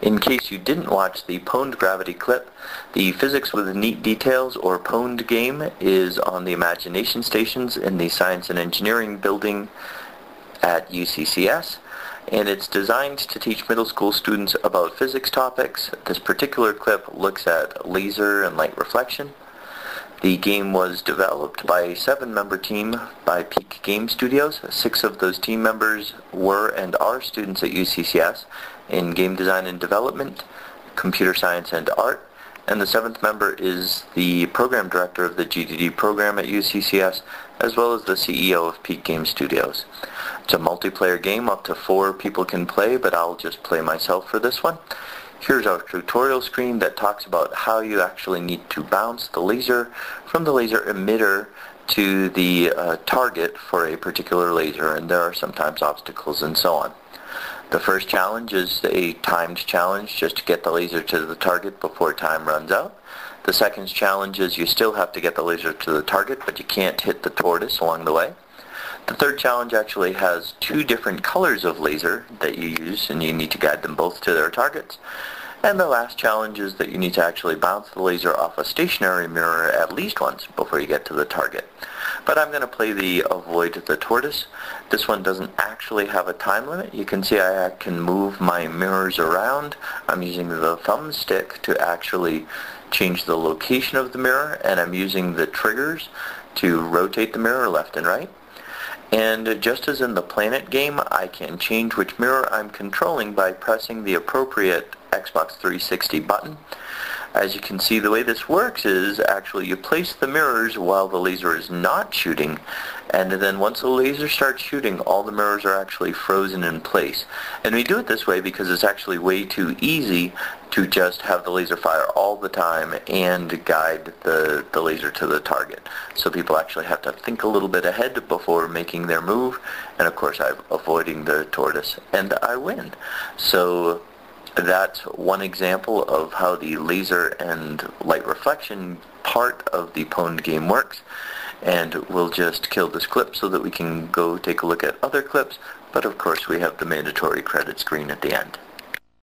In case you didn't watch the PWND gravity clip, the Physics with Neat Details or PWND game is on the Imagination Stations in the Science and Engineering building at UCCS, and it's designed to teach middle school students about physics topics. This particular clip looks at laser and light reflection. The game was developed by a 7-member team by Peak Game Studios. 6 of those team members were and are students at UCCS in game design and development, computer science and art, and the 7th member is the program director of the GDD program at UCCS, as well as the CEO of Peak Game Studios. It's a multiplayer game. Up to 4 people can play, but I'll just play myself for this one. Here's our tutorial screen that talks about how you actually need to bounce the laser from the laser emitter to the target for a particular laser, and there are sometimes obstacles and so on. The first challenge is a timed challenge, just to get the laser to the target before time runs out. The second challenge is you still have to get the laser to the target, but you can't hit the tortoise along the way. The third challenge actually has 2 different colors of laser that you use, and you need to guide them both to their targets. And the last challenge is that you need to actually bounce the laser off a stationary mirror at least once before you get to the target. But I'm going to play the Avoid the Tortoise. This one doesn't actually have a time limit. You can see I can move my mirrors around. I'm using the thumbstick to actually change the location of the mirror, and I'm using the triggers to rotate the mirror left and right. And just as in the Planet game, I can change which mirror I'm controlling by pressing the appropriate Xbox 360 button. As you can see, the way this works is actually you place the mirrors while the laser is not shooting, and then once the laser starts shooting, all the mirrors are actually frozen in place. And we do it this way because it's actually way too easy to just have the laser fire all the time and guide the laser to the target. So people actually have to think a little bit ahead before making their move, and of course I'm avoiding the tortoise, and I win. So that's one example of how the laser and light reflection part of the PWND game works. And we'll just kill this clip so that we can go take a look at other clips, but of course we have the mandatory credit screen at the end.